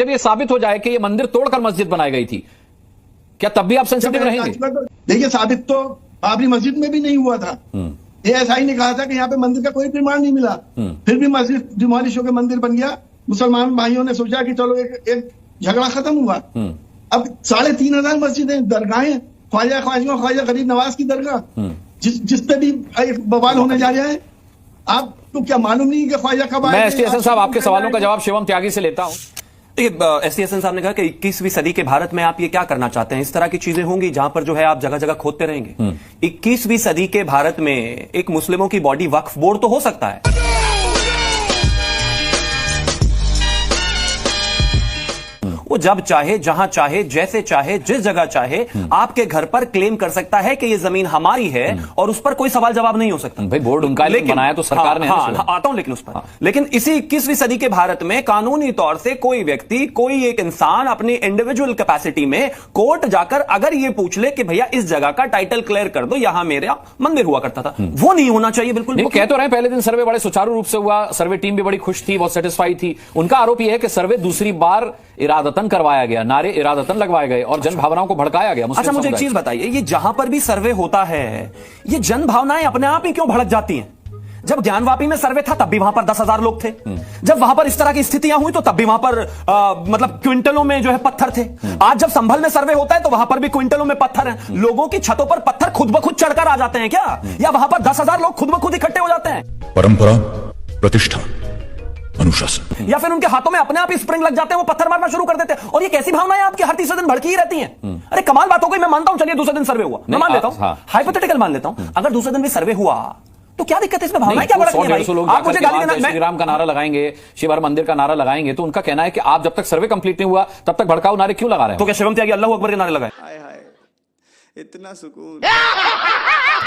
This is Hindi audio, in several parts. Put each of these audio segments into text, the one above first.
जब ये साबित हो जाए कि ये मंदिर तोड़कर मस्जिद बनाई गई थी, क्या तब भी आप सेंसिटिव रहेंगे? देखिए, साबित तो बाबरी मस्जिद में भी नहीं हुआ था। एएसआई ने कहा था कि यहाँ पे मंदिर का कोई प्रमाण नहीं मिला, फिर भी मस्जिद डिमोलिश होकर मंदिर बन गया। मुसलमान भाइयों ने सोचा कि चलो एक झगड़ा खत्म हुआ। अब 3,500 मस्जिदें, दरगाहें, ख्वाजा गरीब नवाज की दरगाह, जिस पे भी एक बवाल होने जा रहा है। आपको क्या मालूम नहीं कि ख्वाजा कब आए? मैं एसटी हसन साहब आपके सवालों का जवाब शिवम त्यागी से लेता हूं। एसटी हसन साहब ने कहा कि 21वीं सदी के भारत में आप ये क्या करना चाहते हैं? इस तरह की चीजें होंगी जहां पर जो है आप जगह जगह खोदते रहेंगे। 21वीं सदी के भारत में एक मुस्लिमों की बॉडी वक्फ बोर्ड तो हो सकता है। वो जब चाहे, जहां चाहे, जैसे चाहे, जिस जगह चाहे आपके घर पर क्लेम कर सकता है कि ये जमीन हमारी है और उस पर कोई सवाल जवाब नहीं हो सकता। भाई बोर्ड उनका बनाया तो सरकार ने। आता हूं लेकिन उस पर। लेकिन इसी 21वीं सदी के भारत में कानूनी तौर से कोई व्यक्ति, कोई एक इंसान अपनी इंडिविजुअल कैपेसिटी में कोर्ट जाकर अगर ये पूछ ले कि भैया इस जगह का टाइटल क्लियर कर दो, यहां मेरा मंदिर हुआ करता था, वो नहीं होना चाहिए। बिल्कुल वो कह तो रहे पहले दिन सर्वे बड़े सुचारू रूप से हुआ, सर्वे टीम भी बड़ी खुश थी, बहुत सेटिस्फाई थी। उनका आरोप यह है कि सर्वे दूसरी बार इरादतन करवाया गया, नारे इरादतन लगवाए गए और जन भावनाओं को भड़काया गया। अच्छा, मुझे एक चीज बताइए, ये जहां पर भी सर्वे होता है, ये जन भावनाएं अपने आप ही क्यों भड़क जाती हैं? जब ज्ञानवापी में सर्वे था तब भी वहां पर 10,000 लोग थे। जब वहां पर इस तरह की स्थितियां हुई तो तब भी वहां पर मतलब क्विंटलों में जो है पत्थर थे। आज जब संभल में सर्वे होता है तो वहां पर भी क्विंटलों में पत्थर हैं। लोगों की छतों पर पत्थर खुद ब खुद चढ़कर आ जाते हैं क्या? या वहां पर 10,000 लोग खुद ब खुद इकट्ठे हो जाते हैं? परंपरा, प्रतिष्ठा, अनुशासन, या फिर उनके हाथों में अपने आप ही स्प्रिंग लग जाते हैं, वो पत्थर मारना शुरू कर देते हैं। और ये कैसी भावनाएं आपकी हर तीसरे दिन भड़की ही रहती हैं। अरे कमाल बात हो गई, मैं मानता हूं, चलिए दूसरे दिन सर्वे हुआ, मैं मान लेता हूं, हाइपोथेटिकल मान लेता हूं। अगर दूसरे दिन भी सर्वे हुआ तो क्या दिक्कत है इसमें? भावनाएं क्या भड़क रही हैं? आप मुझे गाली देना, श्री राम का नारा लगाएंगे, शिव हर मंदिर का नारा लगाएंगे, तो उनका कहना है कि आप जब तक सर्वे कंप्लीट नहीं हुआ तब तक भड़काऊ नारे क्यों लगा रहे हैं? तो क्या शिवम त्यागी अल्लाह अकबर के नारे लगाए? इतना सुकून।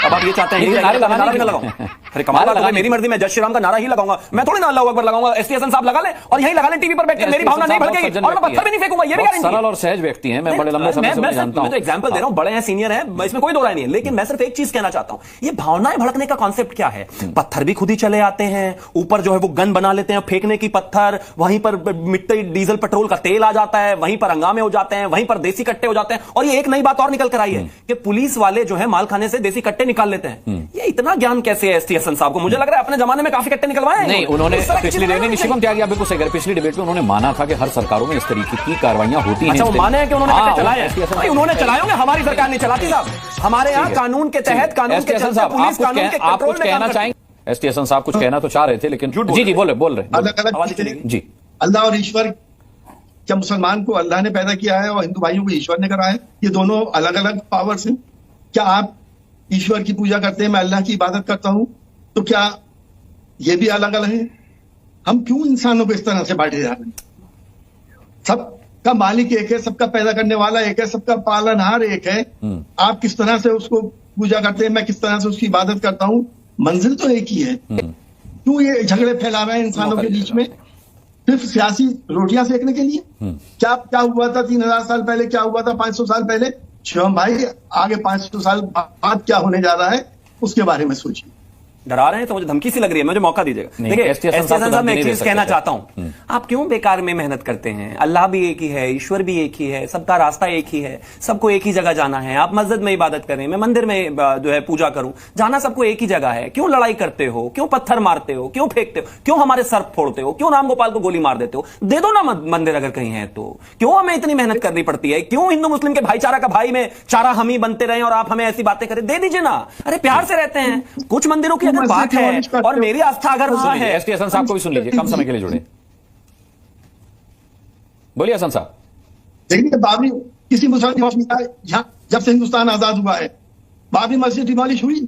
अब आप ये चाहते हैं नारे लगाऊं? अरे कमाल बात है, मेरी मर्जी, मैं जय श्री राम का नारा ही लगाऊंगा, मैं थोड़ी ना अल्लाह अकबर लगाऊंगा। एसटी हसन साहब लगा लें और यहीं लगा लें टीवी पर बैठकर, मेरी भावना नहीं भड़केगी और मैं पत्थर भी नहीं फेंकूंगा। ये भी गारंटी। सरल और सहज व्यक्ति हैं, मैं बड़े लंबे समय से जानता हूं। मैं तो एग्जांपल दे रहा हूं, बड़े हैं, सीनियर हैं, इसमें कोई दो राय नहीं है। लेकिन मैं सिर्फ एक चीज कहना चाहता हूं, ये भावनाएं भड़कने का कॉन्सेप्ट क्या है? पत्थर भी खुद ही चले आते हैं, ऊपर जो है वो गन बना लेते हैं फेंकने की पत्थर, वहीं पर मिट्टी, डीजल, पेट्रोल का तेल आ जाता है, वहीं पर हंगामे हो जाते हैं, वहीं पर देसी कट्टे हो जाते हैं। और ये एक नई बात और निकल कर आई है कि पुलिस वाले जो है मालखाने से देसी कट्टे निकाल लेते हैं। ये इतना ज्ञान कैसे है एसटी हसन साहब को? मुझे लग रहा है अपने जमाने में काफी कट्टे निकलवाए हैं। नहीं, उन्होंने पिछली डिबेट, शिवम त्यागी आप बिल्कुल सही कह रहे, पिछली डिबेट में उन्होंने माना था कि हर सरकारों में इस तरीके की कार्रवाइयां होती हैं। अच्छा, वो माने हैं कि उन्होंने कट्टे चलाए हैं? उन्होंने चलाए होंगे, हमारी सरकार नहीं चलाती साहब। हमारे यहाँ कानून के तहत, कानून के चलते, पुलिस कानून के कंट्रोल में काम करती है। एसटी हसन साहब कुछ कहना तो चाह रहे थे लेकिन जी बोल रहे अलग जी। अल्लाह और ईश्वर, क्या मुसलमान को अल्लाह ने पैदा किया है और हिंदू भाइयों को ईश्वर ने करा है? ये दोनों अलग अलग पावर्स हैं। क्या आप ईश्वर की पूजा करते हैं, मैं अल्लाह की इबादत करता हूं, तो क्या ये भी अलग अलग है? हम क्यों इंसानों को इस तरह से बांटे जा रहे हैं? सबका मालिक एक है, सबका पैदा करने वाला एक है, सबका पालनहार एक है। आप किस तरह से उसको पूजा करते हैं, मैं किस तरह से उसकी इबादत करता हूं, मंजिल तो एक ही है। क्यों ये झगड़े फैला रहे हैं इंसानों के बीच में, सिर्फ सियासी रोटियां सेकने के लिए? क्या हुआ था 3,000 साल पहले, क्या हुआ था 500 साल पहले? शिवम भाई, आगे 500 साल बाद क्या होने जा रहा है उसके बारे में सोचिए। डरा रहे हैं तो मुझे धमकी सी लग रही है, मुझे मौका दीजिएगा। देखिए एसटी हसन साहब, मैं एक चीज कहना चाहता हूं, आप क्यों बेकार में मेहनत करते हैं? अल्लाह भी एक ही है, ईश्वर भी एक ही है, सबका रास्ता एक ही है, सबको एक ही जगह जाना है। आप मस्जिद में इबादत करें, मैं मंदिर में जो है पूजा करूं, जाना सबको एक ही जगह है। क्यों लड़ाई करते हो? क्यों पत्थर मारते हो? क्यों फेंकते हो? क्यों हमारे सर फोड़ते हो? क्यों राम गोपाल को गोली मार देते हो? दे दो ना मंदिर अगर कहीं है तो। क्यों हमें इतनी मेहनत करनी पड़ती है? क्यों हिंदू मुस्लिम के भाईचारा का भाई में चारा हम ही बनते रहे और आप हमें ऐसी बातें करें? दे दीजिए ना। अरे प्यार से रहते हैं। कुछ मंदिरों की अगर बात है और मेरी आस्था अगर वहां है, एसटी हसन साहब को भी सुन लीजिए, कम समय के लिए जुड़े। बोलिए हसन साहब। देखिए, बाबरी किसी मुसलमान, जब से हिंदुस्तान आजाद हुआ है, बाबरी मस्जिद डिमोलिश हुई,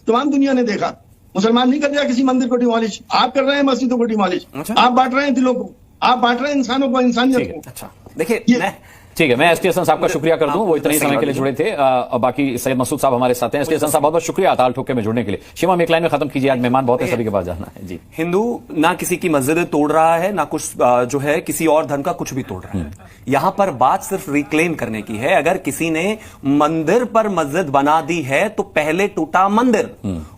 तमाम दुनिया ने देखा। मुसलमान नहीं कर रहा किसी मंदिर को डिमोलिश, आप कर रहे हैं मस्जिदों को डिमोलिश। आप बांट रहे हैं दिलों को, आप बांट रहे हैं इंसानों को, इंसानियत को। अच्छा देखिए, ठीक है, मैं एस टी हसन साहब का शुक्रिया कर दूं, वो इतने ही समय के लिए जुड़े थे। बाकी सैयद मसूद साहब हमारे साथ हैं। एस टी हसन साहब बहुत बहुत शुक्रिया ताल ठोके में जुड़ने के लिए। शिवम एक लाइन में खत्म कीजिए, आज मेहमान बहुत है, सभी के पास जाना है जी। हिंदू ना किसी की मस्जिद तोड़ रहा है, ना कुछ जो है किसी और धर्म का कुछ भी तोड़ रहा है। यहां पर बात सिर्फ रिक्लेम करने की है। अगर किसी ने मंदिर पर मस्जिद बना दी है तो पहले टूटा मंदिर,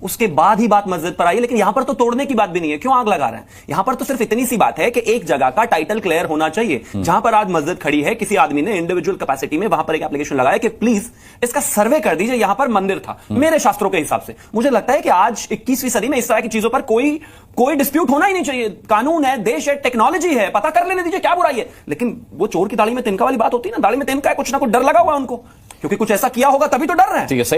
उसके बाद ही बात मस्जिद पर आई। लेकिन यहां पर तो तोड़ने की बात भी नहीं है, क्यों आग लगा रहे हैं? यहां पर तो सिर्फ इतनी सी बात है कि एक जगह का टाइटल क्लियर होना चाहिए। जहां पर आज मस्जिद खड़ी है, किसी आदमी ने इंडिविजुअल कैपेसिटी में वहां पर एक एप्लीकेशन लगाया कि प्लीज इसका सर्वे कर दीजिए, यहां पर मंदिर था। मेरे शास्त्रों के हिसाब से मुझे लगता है कि आज 21वीं सदी में इस तरह की चीजों पर कोई डिस्प्यूट होना ही नहीं चाहिए। कानून है, देश है, टेक्नोलॉजी है, पता कर लेने दीजिए, क्या बुराई है। लेकिन वो चोर की दाढ़ी में तिनका वाली बात होती है ना, दाढ़ी में तिनका है, कुछ ना कुछ डर लगा हुआ है उनको, क्योंकि कुछ ऐसा किया होगा तभी तो डर रहे हैं।